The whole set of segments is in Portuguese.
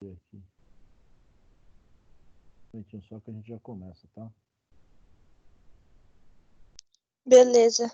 Aqui. Só que a gente já começa, tá? Beleza.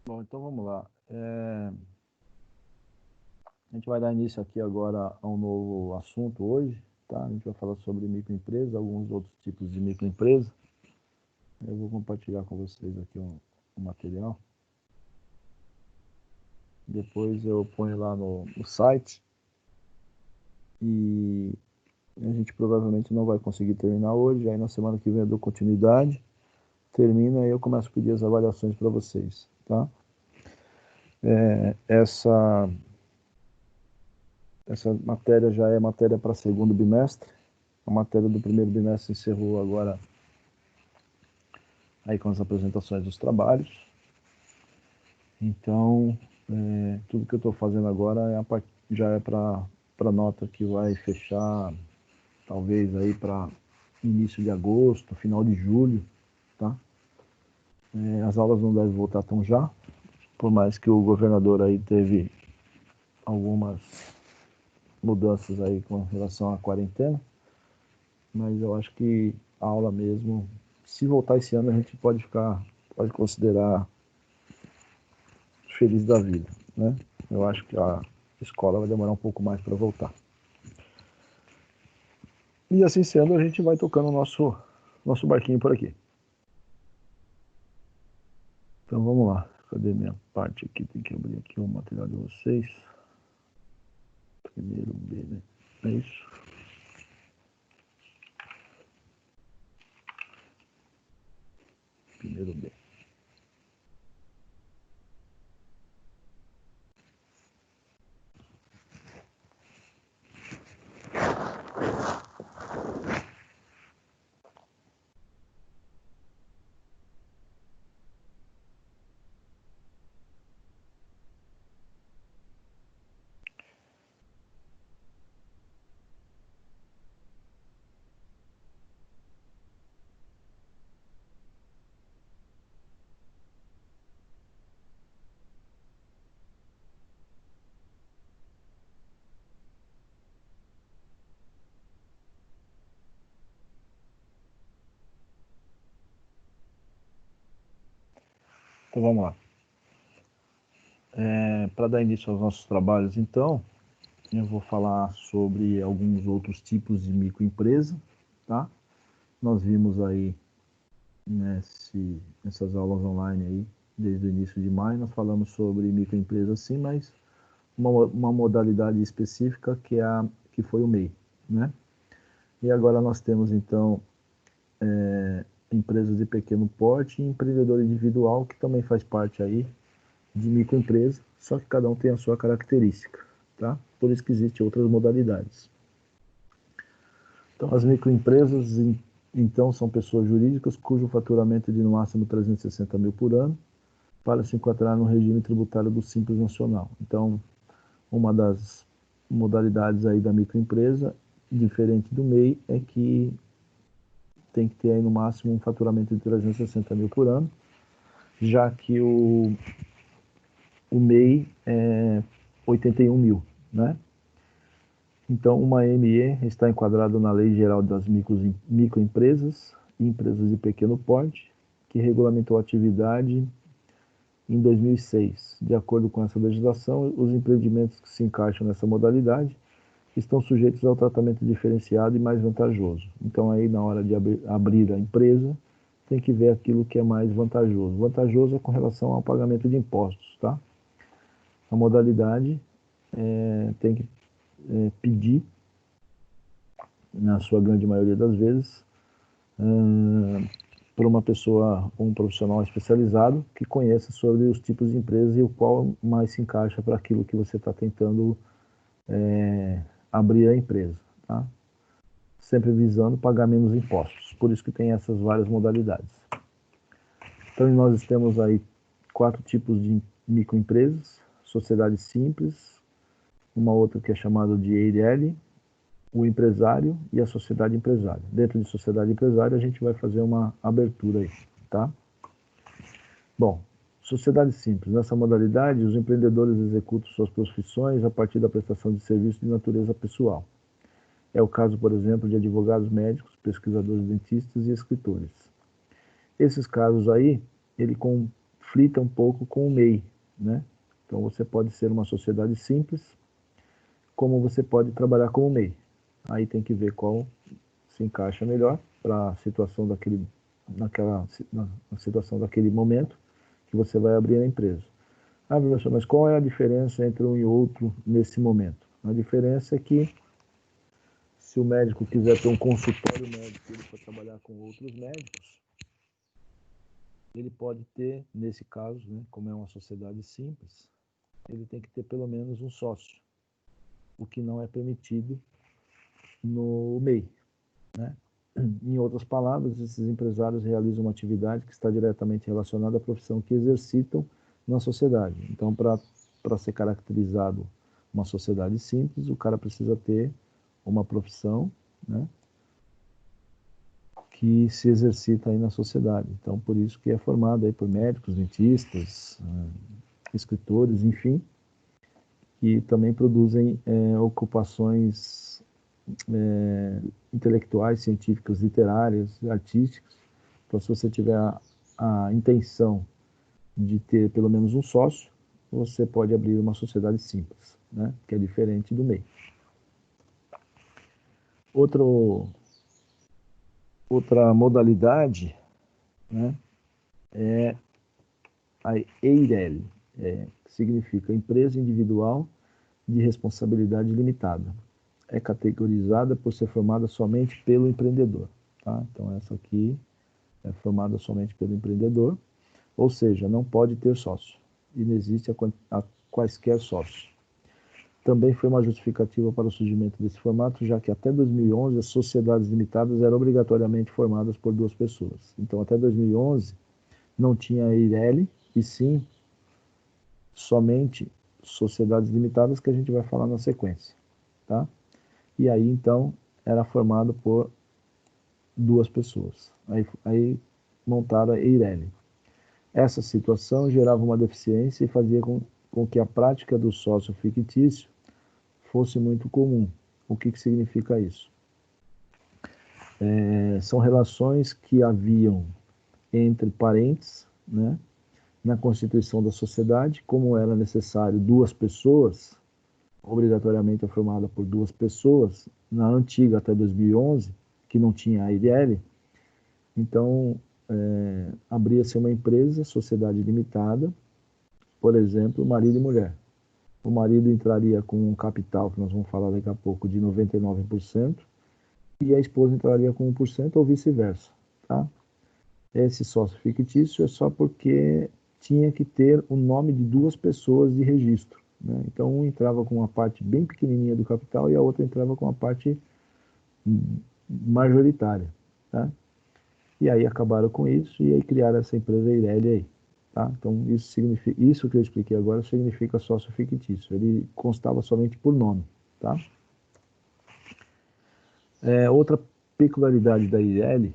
Bom, então vamos lá. A gente vai dar início aqui agora a um novo assunto hoje, tá? A gente vai falar sobre microempresa, alguns outros tipos de microempresa. Eu vou compartilhar com vocês aqui um material. Depois eu ponho lá no site e a gente provavelmente não vai conseguir terminar hoje, aí na semana que vem eu dou continuidade, termina e eu começo a pedir as avaliações para vocês, tá? Essa matéria já é matéria para segundo bimestre. A matéria do primeiro bimestre encerrou agora aí com as apresentações dos trabalhos. Então, tudo que eu estou fazendo agora já é para nota que vai fechar, talvez aí para início de agosto, final de julho, tá? As aulas não devem voltar tão já, por mais que o governador aí teve algumas mudanças aí com relação à quarentena, mas eu acho que a aula mesmo, se voltar esse ano, a gente pode considerar feliz da vida, né? Eu acho que a escola vai demorar um pouco mais para voltar. E assim sendo, a gente vai tocando o nosso barquinho por aqui. Então vamos lá. Cadê minha parte aqui? Tem que abrir aqui o material de vocês. Primeiro B, né? É isso. Primeiro B. Então vamos lá. Para dar início aos nossos trabalhos, então, eu vou falar sobre alguns outros tipos de microempresa, tá? Nós vimos aí nessas aulas online aí, desde o início de maio, nós falamos sobre microempresa sim, mas uma modalidade específica que foi o MEI, né? E agora nós temos então empresas de pequeno porte e empreendedor individual, que também faz parte aí de microempresa, só que cada um tem a sua característica, tá? Por isso que existem outras modalidades. Então, as microempresas, então, são pessoas jurídicas cujo faturamento é de no máximo 360 mil por ano, para se enquadrar no regime tributário do Simples Nacional. Então, uma das modalidades aí da microempresa, diferente do MEI, é que tem que ter aí no máximo um faturamento de 360 mil por ano, já que o MEI é 81 mil, né? Então, uma ME está enquadrada na Lei Geral das Microempresas e Empresas de Pequeno Porte, que regulamentou a atividade em 2006. De acordo com essa legislação, os empreendimentos que se encaixam nessa modalidade que estão sujeitos ao tratamento diferenciado e mais vantajoso. Então, aí, na hora de abrir a empresa, tem que ver aquilo que é mais vantajoso. Vantajoso é com relação ao pagamento de impostos, tá? A modalidade tem que pedir, na sua grande maioria das vezes, para uma pessoa, um profissional especializado que conheça sobre os tipos de empresas e o qual mais se encaixa para aquilo que você está tentando abrir a empresa, tá? Sempre visando pagar menos impostos. Por isso que tem essas várias modalidades. Então, nós temos aí 4 tipos de microempresas: sociedade simples, uma outra que é chamada de EIRELI, o empresário e a sociedade empresária. Dentro de sociedade empresária, a gente vai fazer uma abertura aí, tá? Bom, sociedade simples. Nessa modalidade, os empreendedores executam suas profissões a partir da prestação de serviços de natureza pessoal. É o caso, por exemplo, de advogados médicos, pesquisadores dentistas e escritores. Esses casos aí, ele conflita um pouco com o MEI, né? Então, você pode ser uma sociedade simples, como você pode trabalhar como MEI. Aí tem que ver qual se encaixa melhor para a situação na situação daquele momento que você vai abrir a empresa. Ah, professor, mas qual é a diferença entre um e outro nesse momento? A diferença é que se o médico quiser ter um consultório médico, ele for trabalhar com outros médicos, ele pode ter, nesse caso, né, como é uma sociedade simples, ele tem que ter pelo menos um sócio, o que não é permitido no MEI, né? Em outras palavras, esses empresários realizam uma atividade que está diretamente relacionada à profissão que exercitam na sociedade. Então, para ser caracterizado uma sociedade simples, o cara precisa ter uma profissão, né, que se exercita aí na sociedade. Então, por isso que é formado aí por médicos, dentistas, escritores, enfim, que também produzem ocupações intelectuais, científicas, literárias, artísticas. Então, se você tiver a intenção de ter pelo menos um sócio, você pode abrir uma sociedade simples, né, que é diferente do MEI. Outra modalidade, né, é a EIRELI, que significa Empresa Individual de Responsabilidade Limitada. É categorizada por ser formada somente pelo empreendedor, tá? Então, essa aqui é formada somente pelo empreendedor, ou seja, não pode ter sócio, e não existe a quaisquer sócios. Também foi uma justificativa para o surgimento desse formato, já que até 2011 as sociedades limitadas eram obrigatoriamente formadas por 2 pessoas. Então, até 2011 não tinha a EIRELI, e sim somente sociedades limitadas, que a gente vai falar na sequência, tá? E aí, então, era formado por 2 pessoas. Aí montaram a EIRELI. Essa situação gerava uma deficiência e fazia com que a prática do sócio fictício fosse muito comum. O que significa isso? São relações que haviam entre parentes, né? Na constituição da sociedade, como era necessário 2 pessoas, obrigatoriamente é formada por 2 pessoas, na antiga até 2011, que não tinha a EIRELI, então abria-se uma empresa, sociedade limitada, por exemplo, marido e mulher. O marido entraria com um capital, que nós vamos falar daqui a pouco, de 99%, e a esposa entraria com 1% ou vice-versa, tá? Esse sócio fictício é só porque tinha que ter o nome de 2 pessoas de registro, né? Então, um entrava com uma parte bem pequenininha do capital e a outra entrava com a parte majoritária, tá? E aí acabaram com isso e aí criaram essa empresa EIRELI aí, tá? Então, isso que eu expliquei agora significa sócio fictício. Ele constava somente por nome, tá? Outra peculiaridade da EIRELI,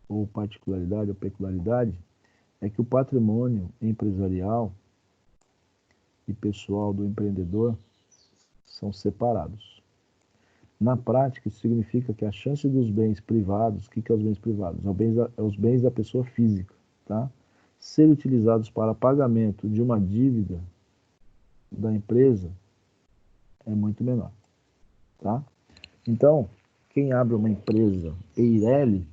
ou particularidade ou peculiaridade, é que o patrimônio empresarial e pessoal do empreendedor são separados. Na prática, isso significa que a chance dos bens privados, o que é os bens privados? Os bens da pessoa física, tá? Ser utilizados para pagamento de uma dívida da empresa é muito menor, tá? Então, quem abre uma empresa EIRELI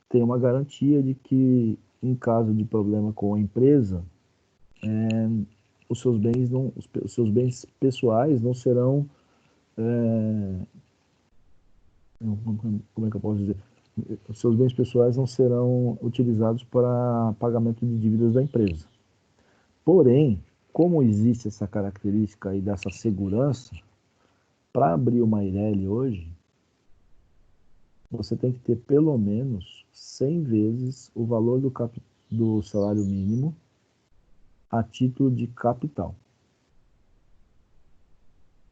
tem uma garantia de que, em caso de problema com a empresa, os seus bens pessoais não serão, como é que eu posso dizer? Os seus bens pessoais não serão utilizados para pagamento de dívidas da empresa. Porém, como existe essa característica aí dessa segurança, para abrir uma EIRELI hoje, você tem que ter pelo menos 100 vezes o valor do salário mínimo a título de capital.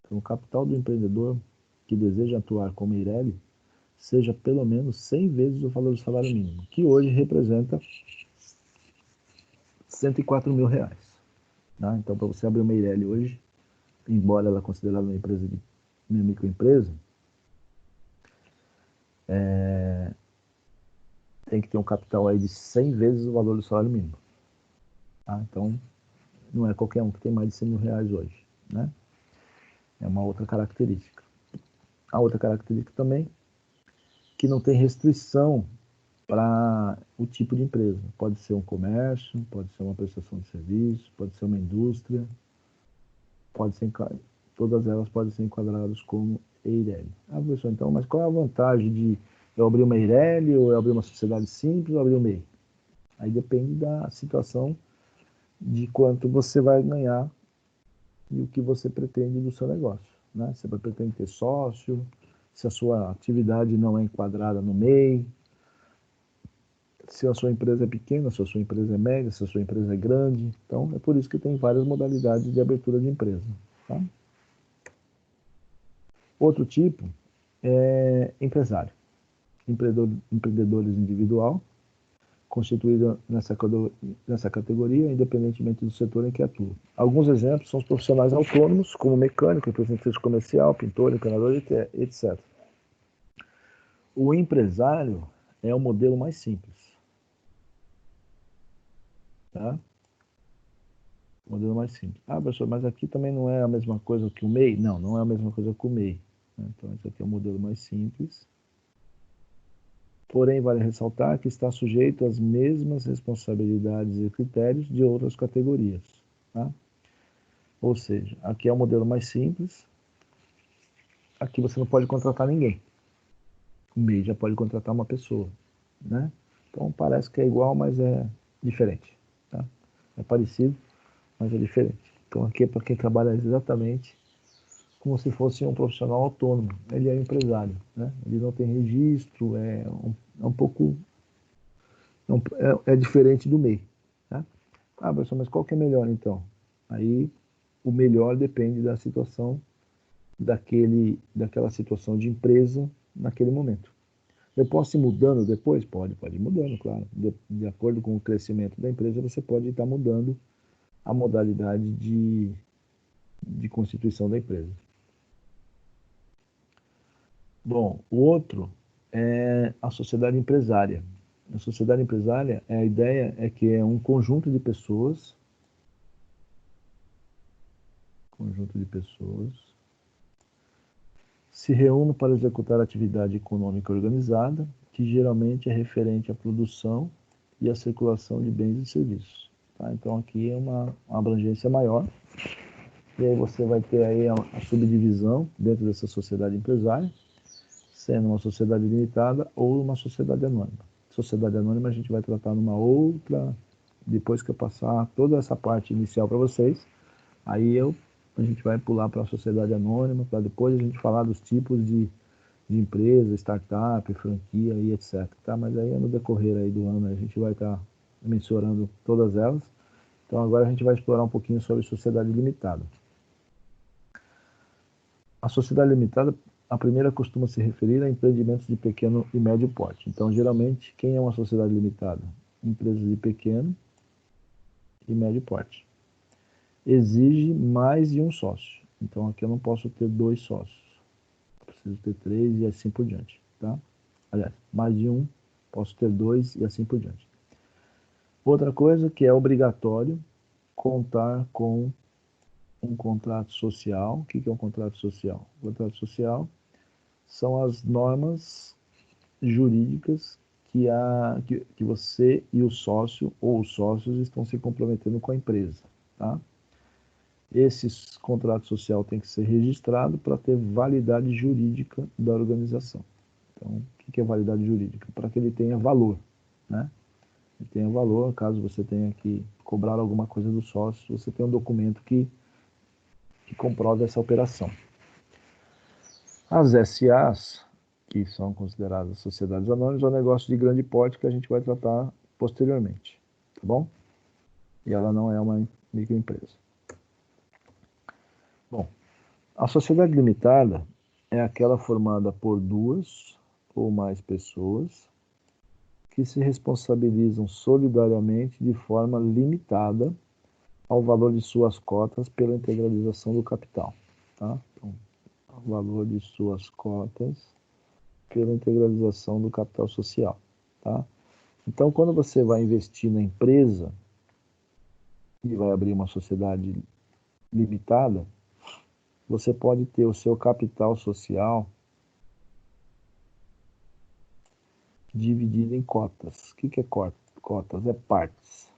Então, o capital do empreendedor que deseja atuar como EIRELI seja pelo menos 100 vezes o valor do salário mínimo, que hoje representa R$104 mil. Tá? Então, para você abrir uma EIRELI hoje, embora ela é considerada uma microempresa, tem que ter um capital aí de 100 vezes o valor do salário mínimo. Tá? Então, não é qualquer um que tem mais de R$100 mil hoje. Né? É uma outra característica. A outra característica também, que não tem restrição para o tipo de empresa. Pode ser um comércio, pode ser uma prestação de serviço, pode ser uma indústria, todas elas podem ser enquadradas como EIRELI. Ah, professor, então, mas qual é a vantagem de eu abrir uma EIRELI, ou eu abrir uma sociedade simples, ou abrir um MEI? Aí depende da situação, de quanto você vai ganhar e o que você pretende do seu negócio. Né? Você pretende ter sócio, se a sua atividade não é enquadrada no MEI, se a sua empresa é pequena, se a sua empresa é média, se a sua empresa é grande. Então, é por isso que tem várias modalidades de abertura de empresa. Tá? Outro tipo é empresário. Empreendedores individual, constituído nessa categoria, independentemente do setor em que atua. Alguns exemplos são os profissionais autônomos, como mecânico, representante comercial, pintor, encanador, etc. O empresário é o modelo mais simples. Tá? O modelo mais simples. Ah, professor, mas aqui também não é a mesma coisa que o MEI? Não, não é a mesma coisa que o MEI. Então, esse aqui é o modelo mais simples. Porém, vale ressaltar que está sujeito às mesmas responsabilidades e critérios de outras categorias. Tá? Ou seja, aqui é o modelo mais simples. Aqui você não pode contratar ninguém. O MEI já pode contratar uma pessoa. Né? Então, parece que é igual, mas é diferente. Tá? É parecido, mas é diferente. Então, aqui é para quem trabalha exatamente como se fosse um profissional autônomo. Ele é empresário, né? Ele não tem registro, é um pouco... é diferente do MEI. Tá? Ah, professor, mas qual que é melhor, então? Aí, o melhor depende da situação, daquela situação de empresa naquele momento. Eu posso ir mudando depois? Pode ir mudando, claro. De acordo com o crescimento da empresa, você pode estar mudando a modalidade de constituição da empresa. Bom, o outro é a sociedade empresária. A sociedade empresária, a ideia é que é um conjunto de pessoas se reúnem para executar atividade econômica organizada, que geralmente é referente à produção e à circulação de bens e serviços. Tá? Então aqui é uma abrangência maior, e aí você vai ter aí a subdivisão dentro dessa sociedade empresária, sendo uma sociedade limitada ou uma sociedade anônima. Sociedade anônima a gente vai tratar numa outra, depois que eu passar toda essa parte inicial para vocês, aí a gente vai pular para a sociedade anônima, para depois a gente falar dos tipos de empresa, startup, franquia e etc. Tá? Mas aí no decorrer aí do ano a gente vai estar mensurando todas elas. Então agora a gente vai explorar um pouquinho sobre sociedade limitada. A sociedade limitada, a primeira costuma se referir a empreendimentos de pequeno e médio porte. Então, geralmente, quem é uma sociedade limitada? Empresas de pequeno e médio porte. Exige mais de um sócio. Então, aqui eu não posso ter 2 sócios. Eu preciso ter 3 e assim por diante. Tá? Aliás, mais de um, posso ter 2 e assim por diante. Outra coisa que é obrigatório contar com um contrato social. O que é um contrato social? O contrato social são as normas jurídicas que você e o sócio ou os sócios estão se comprometendo com a empresa, tá? Esse contrato social tem que ser registrado para ter validade jurídica da organização. Então, o que é validade jurídica? Para que ele tenha valor, né? Ele tenha valor, caso você tenha que cobrar alguma coisa do sócio, você tem um documento que comprove essa operação. As SAs, que são consideradas sociedades anônimas, é um negócio de grande porte que a gente vai tratar posteriormente, tá bom? E ela não é uma microempresa. Bom, a sociedade limitada é aquela formada por duas ou mais pessoas que se responsabilizam solidariamente de forma limitada ao valor de suas cotas pela integralização do capital, tá? Então, o valor de suas cotas pela integralização do capital social, tá? Então, quando você vai investir na empresa e vai abrir uma sociedade limitada, você pode ter o seu capital social dividido em cotas. O que é cotas? É partes.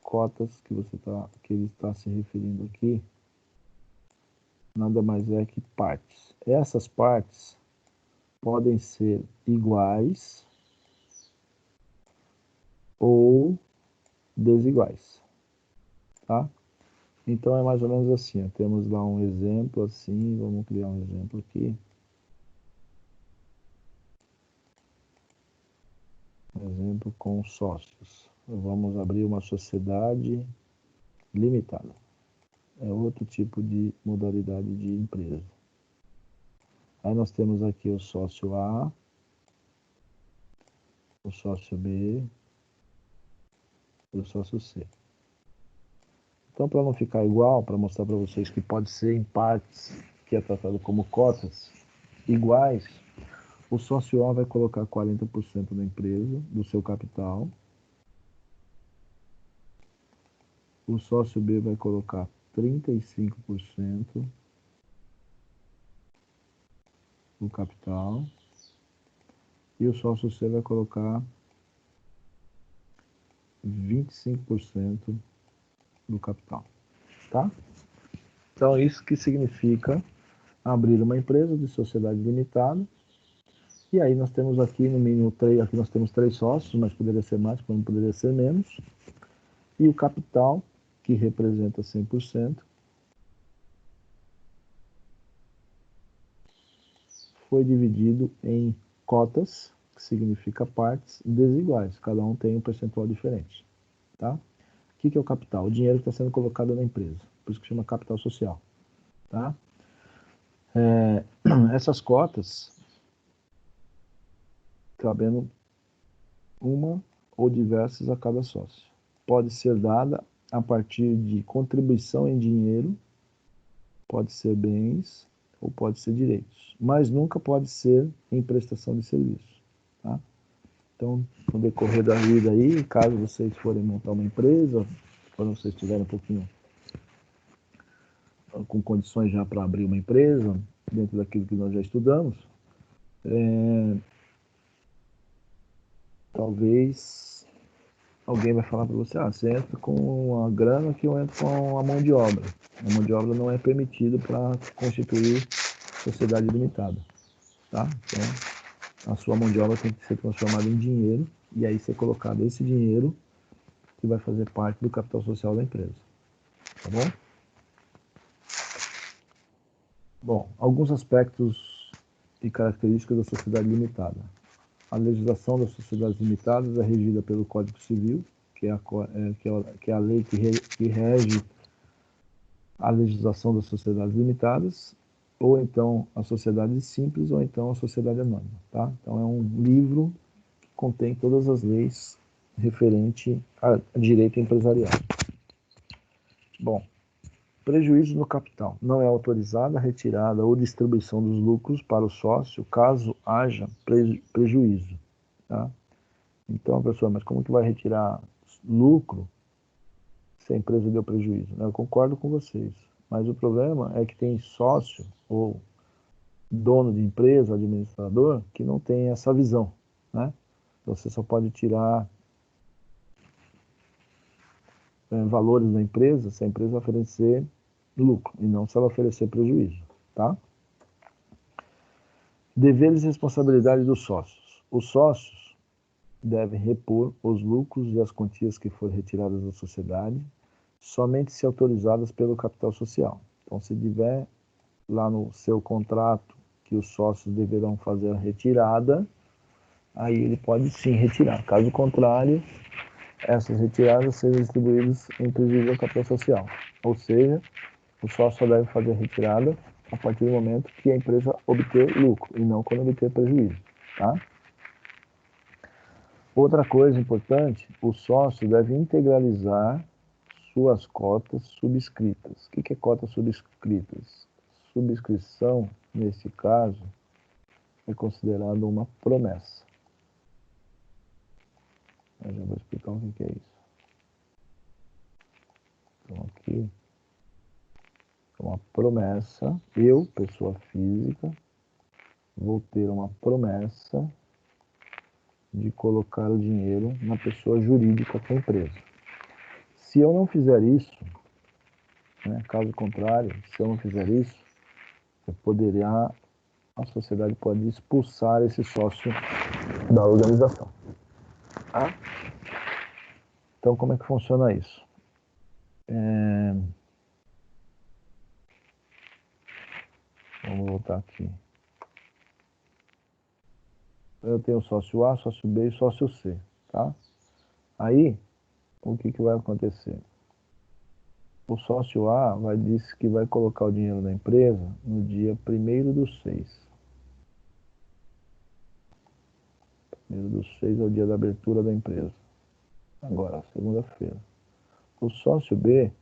Cotas que ele está se referindo aqui nada mais é que partes. Essas partes podem ser iguais ou desiguais, tá? Então é mais ou menos assim, ó. Temos lá um exemplo assim, vamos criar um exemplo aqui. Um exemplo com sócios. Vamos abrir uma sociedade limitada. É outro tipo de modalidade de empresa. Aí nós temos aqui o sócio A, o sócio B e o sócio C. Então, para não ficar igual, para mostrar para vocês que pode ser em partes, que é tratado como cotas, iguais, o sócio A vai colocar 40% da empresa, do seu capital. O sócio B vai colocar 35% do capital. E o sócio C vai colocar 25% do capital, tá? Então, isso que significa abrir uma empresa de sociedade limitada. E aí nós temos aqui no mínimo aqui nós temos 3 sócios, mas poderia ser mais, como poderia ser menos. E o capital, que representa 100%, foi dividido em cotas, que significa partes desiguais. Cada um tem um percentual diferente, tá? O que é o capital? O dinheiro que está sendo colocado na empresa. Por isso que chama capital social, tá? Essas cotas, cabendo uma ou diversas a cada sócio. Pode ser dada a partir de contribuição em dinheiro, pode ser bens ou pode ser direitos, mas nunca pode ser em prestação de serviço, tá? Então, no decorrer da vida aí, caso vocês forem montar uma empresa, quando vocês estiverem um pouquinho com condições já para abrir uma empresa, dentro daquilo que nós já estudamos, talvez alguém vai falar para você, você entra com a grana que eu entro com a mão de obra. A mão de obra não é permitida para constituir sociedade limitada, tá? Então, a sua mão de obra tem que ser transformada em dinheiro e aí ser colocado esse dinheiro que vai fazer parte do capital social da empresa, tá bom? Bom, alguns aspectos e características da sociedade limitada. A legislação das sociedades limitadas é regida pelo Código Civil, que é a lei que rege a legislação das sociedades limitadas, ou então a sociedade simples, ou então a sociedade anônima, tá? Então é um livro que contém todas as leis referente a direito empresarial. Bom, prejuízo no capital. Não é autorizada a retirada ou distribuição dos lucros para o sócio caso haja prejuízo, tá? Então a pessoa, mas como que vai retirar lucro se a empresa deu prejuízo, né? Eu concordo com vocês, mas o problema é que tem sócio ou dono de empresa, administrador, que não tem essa visão, né? Você só pode tirar valores da empresa se a empresa oferecer lucro e não se ela oferecer prejuízo, tá? Deveres e responsabilidades dos sócios. Os sócios devem repor os lucros e as quantias que forem retiradas da sociedade somente se autorizadas pelo capital social. Então, se tiver lá no seu contrato que os sócios deverão fazer a retirada, aí ele pode sim retirar. Caso contrário, essas retiradas sejam distribuídas em prejuízo ao capital social. Ou seja, o sócio só deve fazer a retirada a partir do momento que a empresa obter lucro e não quando obter prejuízo, tá? Outra coisa importante, o sócio deve integralizar suas cotas subscritas. O que é cotas subscritas? Subscrição, nesse caso, é considerado uma promessa. Eu já vou explicar o que é isso. Então, aqui, é uma promessa. Eu, pessoa física, vou ter uma promessa de colocar o dinheiro na pessoa jurídica que é a empresa. Se eu não fizer isso, né, caso contrário, se eu não fizer isso, a sociedade pode expulsar esse sócio da organização. Tá? Então, como é que funciona isso? Vamos voltar aqui. Eu tenho sócio A, sócio B e sócio C, tá? Aí, o que vai acontecer? O sócio A dizer que vai colocar o dinheiro na empresa no dia 1º/6. 1º/6 é o dia da abertura da empresa. Agora, segunda-feira. O sócio B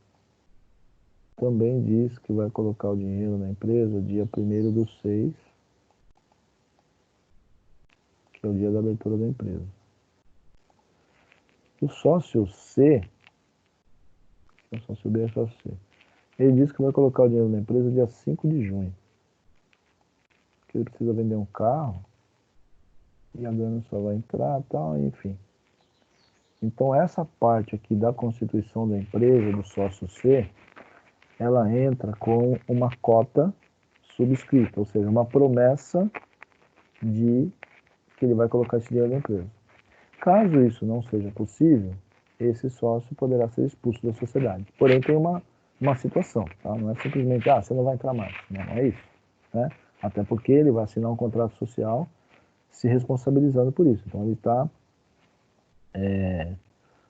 também diz que vai colocar o dinheiro na empresa dia 1º/6, que é o dia da abertura da empresa. O sócio C, o sócio B é sócio C, ele diz que vai colocar o dinheiro na empresa dia 5 de junho. Que ele precisa vender um carro e a grana só vai entrar, tal, enfim. Então, essa parte aqui da constituição da empresa, do sócio C, ela entra com uma cota subscrita, ou seja, uma promessa de que ele vai colocar esse dinheiro na empresa. Caso isso não seja possível, esse sócio poderá ser expulso da sociedade. Porém, tem uma situação, tá? Não é simplesmente, você não vai entrar mais. Não é isso, né? Até porque ele vai assinar um contrato social se responsabilizando por isso. Então, ele está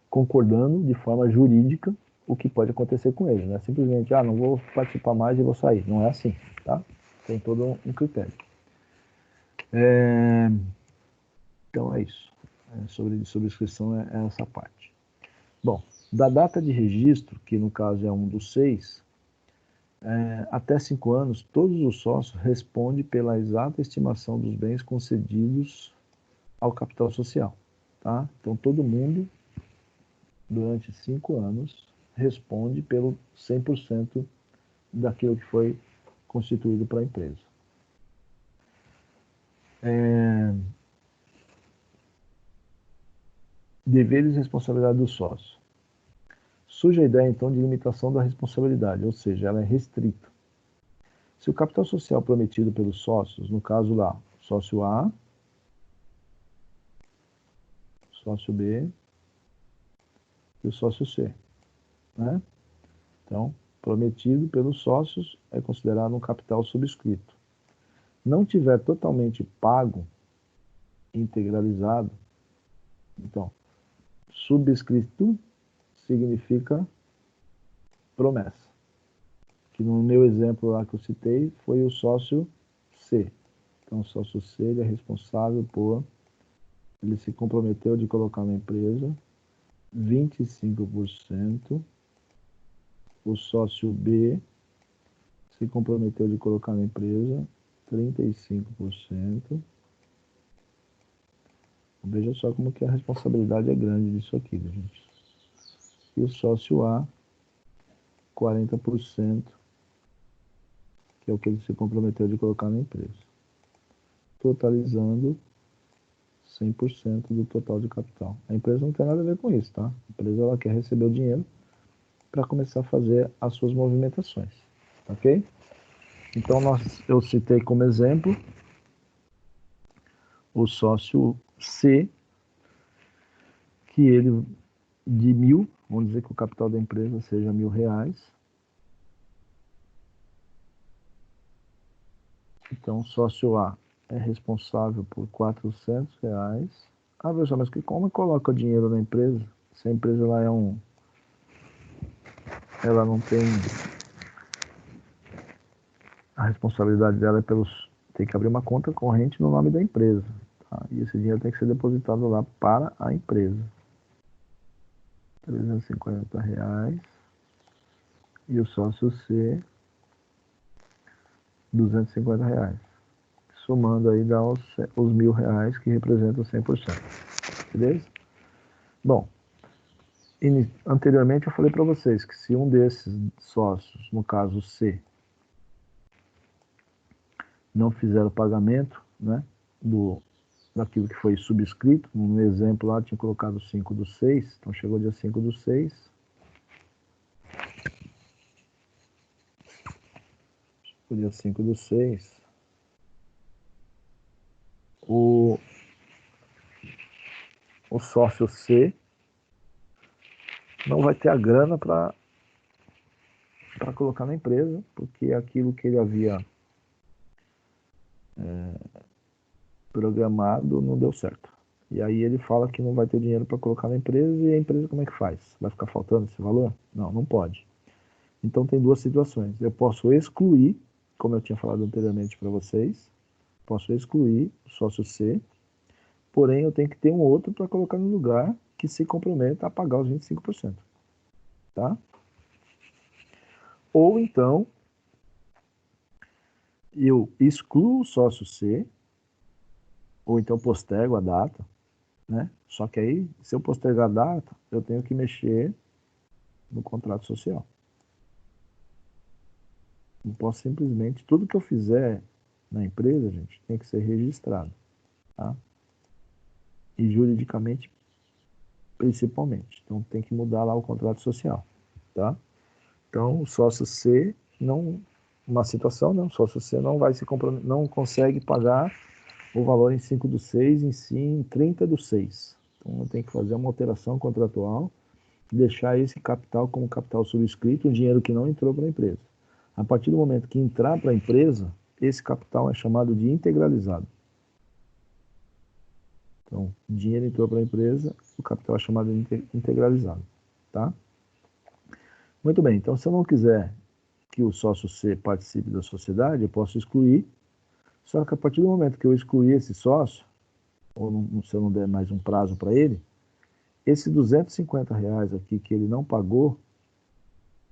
concordando de forma jurídica o que pode acontecer com ele. Não é simplesmente, não vou participar mais e vou sair. Não é assim, tá? Tem todo um critério. Então, é isso. Sobre subscrição é essa parte. Bom, da data de registro, que no caso é 1/6, até 5 anos, todos os sócios respondem pela exata estimação dos bens concedidos ao capital social. Tá? Então, todo mundo, durante 5 anos, responde pelo 100% daquilo que foi constituído para a empresa. Deveres e responsabilidade do sócio. Surge a ideia, então, de limitação da responsabilidade, ou seja, ela é restrita. Se o capital social prometido pelos sócios, no caso lá, sócio A, sócio B e o sócio C, né? Então, prometido pelos sócios é considerado um capital subscrito. Não tiver totalmente pago, integralizado, então, subscrito significa promessa. Que no meu exemplo lá que eu citei foi o sócio C. Então, o sócio C ele é responsável por, ele se comprometeu de colocar na empresa 25%, o sócio B se comprometeu de colocar na empresa 35%. Veja só como que a responsabilidade é grande disso aqui, gente. E o sócio A 40%, que é o que ele se comprometeu de colocar na empresa, totalizando 100% do total de capital. A empresa não tem nada a ver com isso, tá? A empresa ela quer receber o dinheiro para começar a fazer as suas movimentações, ok? Então, eu citei como exemplo o sócio C, que ele, de 1.000, vamos dizer que o capital da empresa seja R$1.000. Então, o sócio A é responsável por R$400. Ah, pessoal, mas como coloca o dinheiro na empresa? Se a empresa ela não tem, a responsabilidade dela é tem que abrir uma conta corrente no nome da empresa, tá? E esse dinheiro tem que ser depositado lá para a empresa. R$350 e o sócio C R$250. Somando aí dá os R$1.000 que representam 100%. Beleza? Bom, anteriormente eu falei para vocês que se um desses sócios, no caso C, não fizer o pagamento, né, daquilo que foi subscrito, no exemplo lá tinha colocado 5/6, então chegou dia 5/6, o dia 5/6, o sócio C não vai ter a grana para colocar na empresa, porque aquilo que ele havia programado não deu certo. E aí ele fala que não vai ter dinheiro para colocar na empresa, e a empresa como é que faz? Vai ficar faltando esse valor? Não, não pode. Então tem duas situações. Eu posso excluir, como eu tinha falado anteriormente para vocês, posso excluir o sócio C, porém eu tenho que ter um outro para colocar no lugar que se comprometa a pagar os 25%. Tá? Ou então eu excluo o sócio C, ou então postergo a data, né? Só que aí, se eu postergar a data, eu tenho que mexer no contrato social. Não posso simplesmente, tudo que eu fizer na empresa, gente, tem que ser registrado, tá? E juridicamente, principalmente. Então tem que mudar lá o contrato social, tá? Então o sócio C não, uma situação, né? O sócio C não vai se comprometer, não consegue pagar o valor em 5/6, em si em 30/6. Então tem que fazer uma alteração contratual, deixar esse capital como capital subscrito, um dinheiro que não entrou para a empresa. A partir do momento que entrar para a empresa, esse capital é chamado de integralizado. Então, o dinheiro entrou para a empresa, o capital é chamado de integralizado. Tá? Muito bem, então se eu não quiser que o sócio C participe da sociedade, eu posso excluir, só que a partir do momento que eu excluir esse sócio, ou não, se eu não der mais um prazo para ele, esse R$250 aqui que ele não pagou,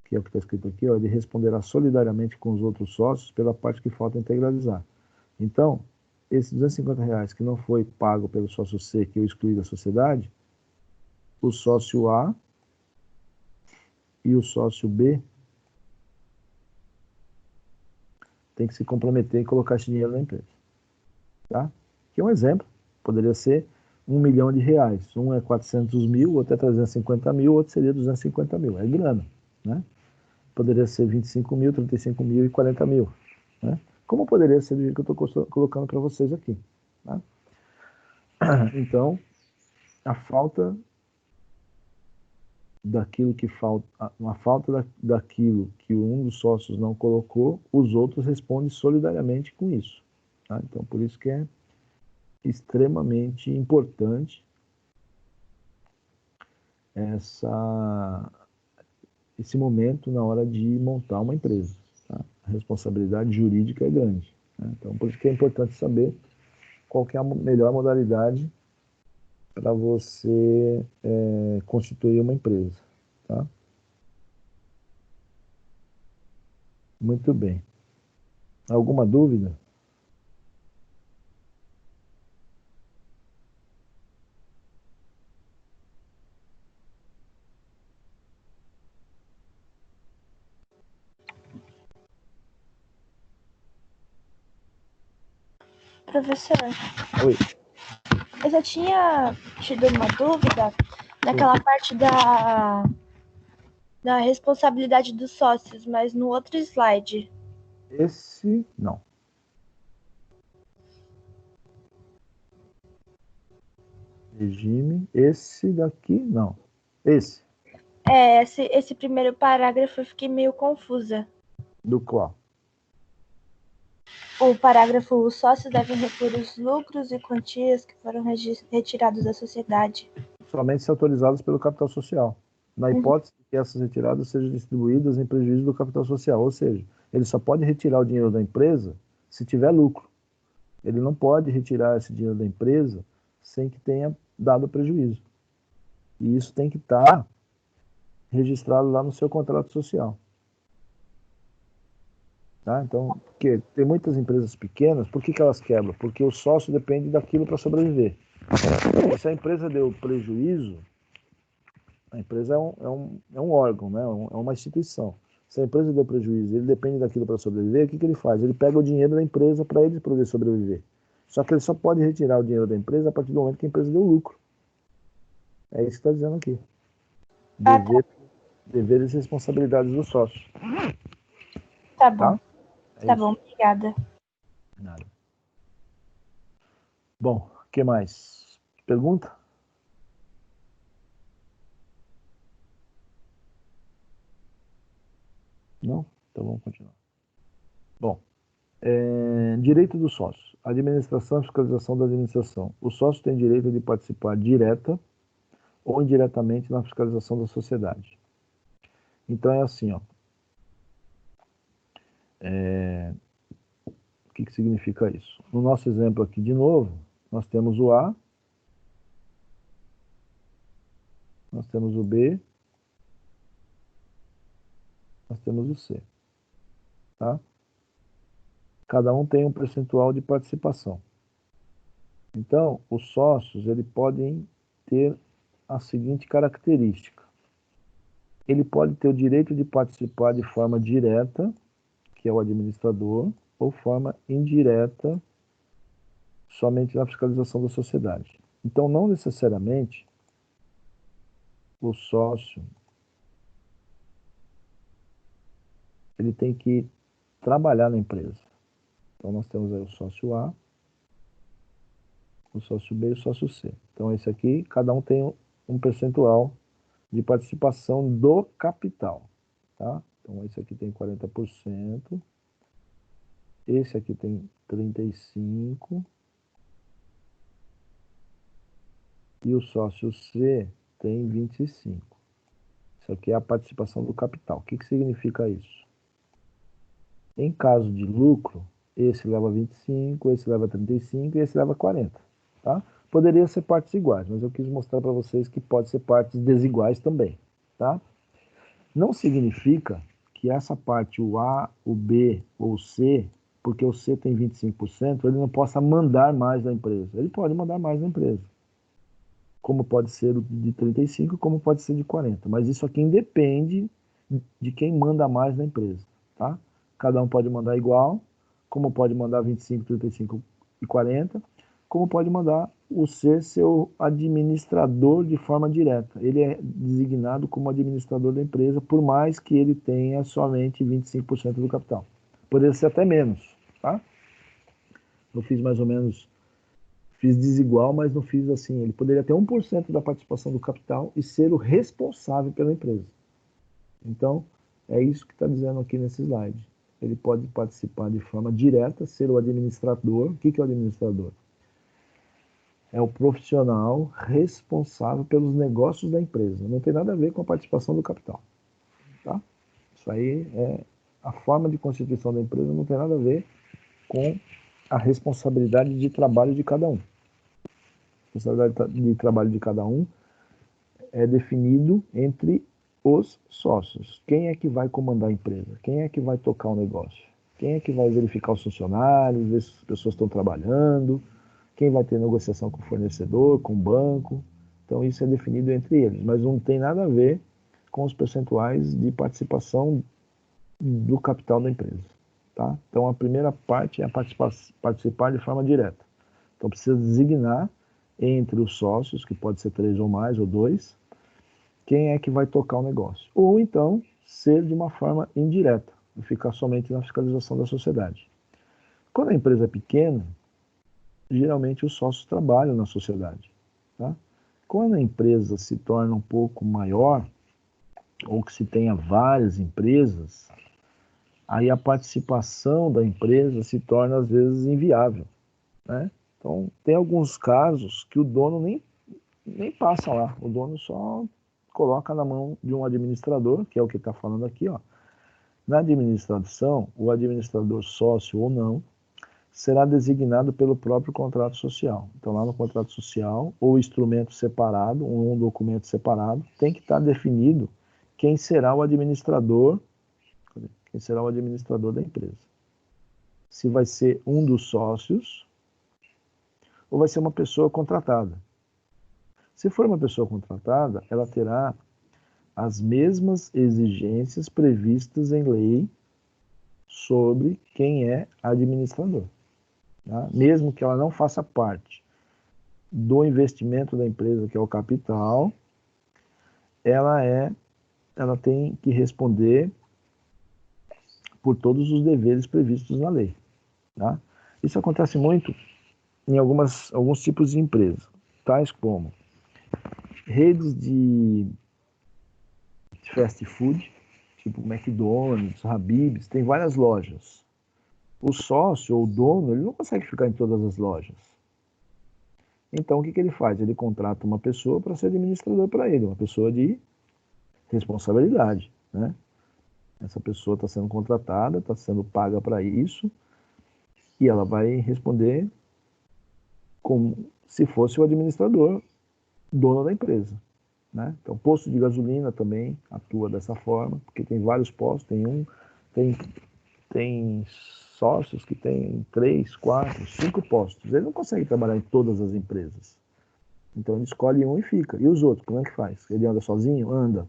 que é o que está escrito aqui, ó, ele responderá solidariamente com os outros sócios pela parte que falta integralizar. Então, esses R$250 que não foi pago pelo sócio C, que eu excluí da sociedade, o sócio A e o sócio B tem que se comprometer em colocar esse dinheiro na empresa. Tá? Aqui é um exemplo, poderia ser R$1.000.000. Um é 400 mil, o outro é 350 mil, o outro seria 250 mil. É grana, né? Poderia ser 25 mil, 35 mil e 40 mil. Né? Como poderia ser do jeito que eu estou colocando para vocês aqui. Tá? Então, a falta daquilo que falta, uma falta daquilo que um dos sócios não colocou, os outros respondem solidariamente com isso. Tá? Então, por isso que é extremamente importante esse momento na hora de montar uma empresa. Tá? A responsabilidade jurídica é grande. Né? Então, por isso que é importante saber qual que é a melhor modalidade para você constituir uma empresa. Tá? Muito bem. Alguma dúvida? professor, Oi. eu já tinha tido uma dúvida naquela parte da responsabilidade dos sócios, mas no outro slide. Esse, não. Regime, esse daqui, não. Esse, Esse primeiro parágrafo eu fiquei meio confusa. do qual? O parágrafo: os sócios devem repor os lucros e quantias que foram retirados da sociedade. Somente se autorizados pelo capital social, na hipótese de que essas retiradas sejam distribuídas em prejuízo do capital social, ou seja, ele só pode retirar o dinheiro da empresa se tiver lucro. Ele não pode retirar esse dinheiro da empresa sem que tenha dado prejuízo. E isso tem que estar registrado lá no seu contrato social. Tá? Então, porque tem muitas empresas pequenas, por que elas quebram? Porque o sócio depende daquilo para sobreviver. Se a empresa deu prejuízo, a empresa é um órgão, né? É uma instituição. Se a empresa deu prejuízo, ele depende daquilo para sobreviver, o que ele faz? Ele pega o dinheiro da empresa para ele poder sobreviver. Só que ele só pode retirar o dinheiro da empresa a partir do momento que a empresa deu lucro. É isso que está dizendo aqui. Deveres e responsabilidades do sócio. Tá bom. É tá isso. bom, obrigada. Nada. Bom, o que mais? Pergunta? Não? Então vamos continuar. Bom, direito do sócio. Administração e fiscalização da administração. O sócio tem direito de participar direta ou indiretamente na fiscalização da sociedade. Então é assim, ó. O que significa isso? No nosso exemplo aqui, de novo, nós temos o A, nós temos o B, nós temos o C. Tá? Cada um tem um percentual de participação. Então, os sócios, eles podem ter a seguinte característica. Ele pode ter o direito de participar de forma direta, que é o administrador, ou forma indireta, somente na fiscalização da sociedade. Então, não necessariamente o sócio ele tem que trabalhar na empresa. Então, nós temos aí o sócio A, o sócio B e o sócio C. Então, esse aqui, cada um tem um percentual de participação do capital. Tá? Então, esse aqui tem 40%, esse aqui tem 35%, e o sócio C tem 25%. Isso aqui é a participação do capital. O que significa isso? Em caso de lucro, esse leva 25%, esse leva 35% e esse leva 40%. Tá? Poderia ser partes iguais, mas eu quis mostrar para vocês que pode ser partes desiguais também. Tá? Não significa que essa parte, o A, o B ou o C, porque o C tem 25%, ele não possa mandar mais na empresa. Ele pode mandar mais na empresa. Como pode ser de 35%, como pode ser de 40%. Mas isso aqui independe de quem manda mais na empresa. Tá? Cada um pode mandar igual, como pode mandar 25%, 35% e 40%, como pode mandar o C ser o administrador de forma direta. Ele é designado como administrador da empresa, por mais que ele tenha somente 25% do capital. Poderia ser até menos. Tá? Eu fiz mais ou menos, fiz desigual, mas não fiz assim. Ele poderia ter 1% da participação do capital e ser o responsável pela empresa. Então, é isso que está dizendo aqui nesse slide. Ele pode participar de forma direta, ser o administrador. O que é o administrador? É o profissional responsável pelos negócios da empresa. Não tem nada a ver com a participação do capital. Tá? Isso aí é a forma de constituição da empresa, não tem nada a ver com a responsabilidade de trabalho de cada um. A responsabilidade de trabalho de cada um é definido entre os sócios. Quem é que vai comandar a empresa? Quem é que vai tocar o negócio? Quem é que vai verificar os funcionários, ver se as pessoas estão trabalhando? Quem vai ter negociação com o fornecedor, com o banco? Então isso é definido entre eles, mas não tem nada a ver com os percentuais de participação do capital da empresa. tá? Então, a primeira parte é participar de forma direta. Então, precisa designar entre os sócios, que pode ser 3 ou mais, ou 2, quem é que vai tocar o negócio. Ou, então, ser de uma forma indireta, e ficar somente na fiscalização da sociedade. Quando a empresa é pequena, geralmente os sócios trabalham na sociedade, tá? Quando a empresa se torna um pouco maior, ou que se tenha várias empresas, aí a participação da empresa se torna, às vezes, inviável, né? Então, tem alguns casos que o dono nem passa lá, o dono só coloca na mão de um administrador, que é o que está falando aqui, ó. Na administração, o administrador sócio ou não, será designado pelo próprio contrato social. Então, lá no contrato social, ou instrumento separado, ou um documento separado, tem que estar definido quem será o administrador da empresa. Se vai ser um dos sócios ou vai ser uma pessoa contratada. Se for uma pessoa contratada, ela terá as mesmas exigências previstas em lei sobre quem é administrador. Tá? Mesmo que ela não faça parte do investimento da empresa, que é o capital, ela tem que responder por todos os deveres previstos na lei. Tá? Isso acontece muito em alguns tipos de empresas, tais como redes de fast food, tipo McDonald's, Habib's, tem várias lojas. O sócio ou o dono, ele não consegue ficar em todas as lojas. Então, o que ele faz? Ele contrata uma pessoa para ser administrador para ele, uma pessoa de responsabilidade, né? Essa pessoa está sendo contratada, está sendo paga para isso, e ela vai responder como se fosse o administrador, dono da empresa, né? Então, posto de gasolina também atua dessa forma, porque tem vários postos, tem sócios que tem 3, 4, 5 postos. Ele não consegue trabalhar em todas as empresas. Então ele escolhe um e fica. E os outros, como é que faz? Ele anda sozinho? Anda.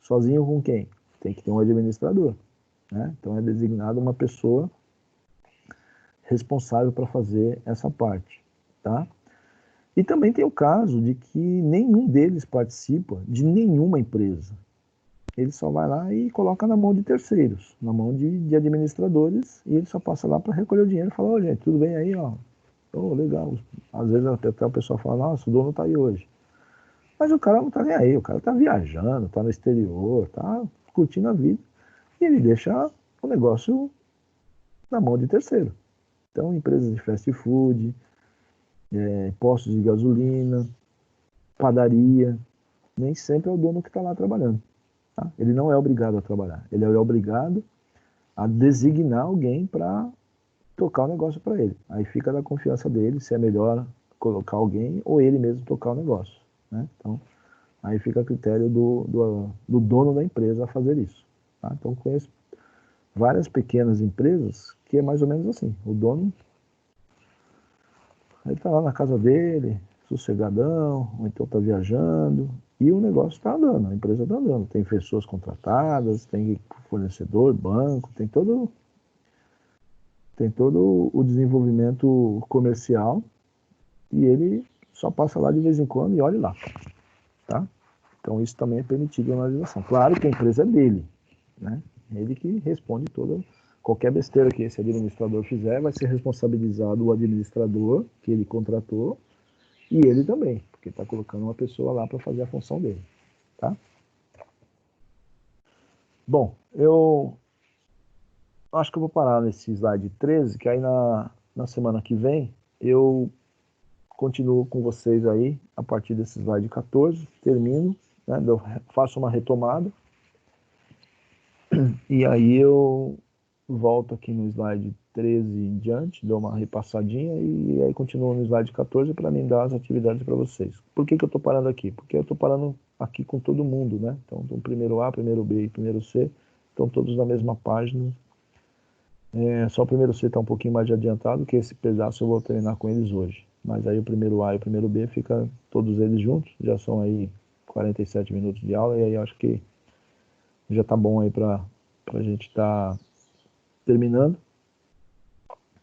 Sozinho com quem? Tem que ter um administrador, né? Então é designado uma pessoa responsável para fazer essa parte, tá? E também tem o caso de que nenhum deles participa de nenhuma empresa. Ele só vai lá e coloca na mão de terceiros, na mão de administradores, e ele só passa lá para recolher o dinheiro e fala, ô gente, tudo bem aí, ó? Oh, legal. Às vezes até o pessoal fala, nossa, o dono tá aí hoje. Mas o cara não tá nem aí, o cara tá viajando, tá no exterior, tá curtindo a vida. E ele deixa o negócio na mão de terceiro. Então, empresas de fast food, postos de gasolina, padaria, nem sempre é o dono que está lá trabalhando. Tá? Ele não é obrigado a trabalhar, ele é obrigado a designar alguém para tocar o negócio para ele. Aí fica da confiança dele se é melhor colocar alguém ou ele mesmo tocar o negócio, né? Então, aí fica a critério do dono da empresa a fazer isso. Tá? Então, conheço várias pequenas empresas que é mais ou menos assim. O dono, ele está lá na casa dele, sossegadão, ou então está viajando, e o negócio está andando, a empresa está andando. Tem pessoas contratadas, tem fornecedor, banco, tem todo o desenvolvimento comercial, e ele só passa lá de vez em quando e olha lá, tá? Então isso também é permitido na legislação. Claro que a empresa é dele, né? Ele que responde qualquer besteira que esse administrador fizer, vai ser responsabilizado o administrador que ele contratou e ele também, porque está colocando uma pessoa lá para fazer a função dele, tá? Bom, eu acho que eu vou parar nesse slide 13, que aí na semana que vem eu continuo com vocês aí a partir desse slide 14, termino, né, eu faço uma retomada e aí eu volto aqui no slide 13 em diante, dou uma repassadinha e aí continuo no slide 14 para mim dar as atividades para vocês. Por que eu estou parando aqui? Porque eu estou parando aqui com todo mundo, né? Então, o primeiro A, primeiro B e primeiro C estão todos na mesma página. Só o primeiro C está um pouquinho mais adiantado, que esse pedaço eu vou treinar com eles hoje. Mas aí o primeiro A e o primeiro B ficam todos eles juntos, já são aí 47 minutos de aula, e aí eu acho que já está bom aí para a gente estar terminando.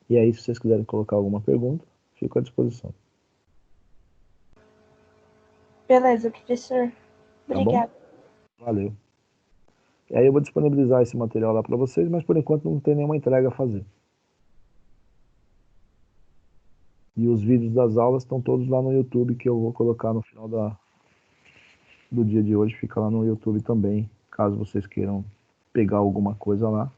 E aí, se vocês quiserem colocar alguma pergunta, fico à disposição. Beleza, professor. Tá Obrigada. bom? Valeu. E aí eu vou disponibilizar esse material lá para vocês, mas por enquanto não tem nenhuma entrega a fazer. E os vídeos das aulas estão todos lá no YouTube, que eu vou colocar no final do dia de hoje. Fica lá no YouTube também, caso vocês queiram pegar alguma coisa lá.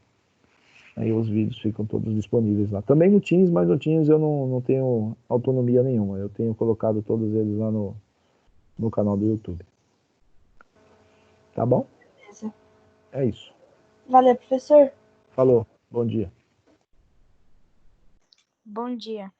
Aí os vídeos ficam todos disponíveis lá. Também no Teams, mas no Teams eu não tenho autonomia nenhuma. Eu tenho colocado todos eles lá no canal do YouTube. Tá bom? Beleza. É isso. Valeu, professor. Falou. Bom dia. Bom dia.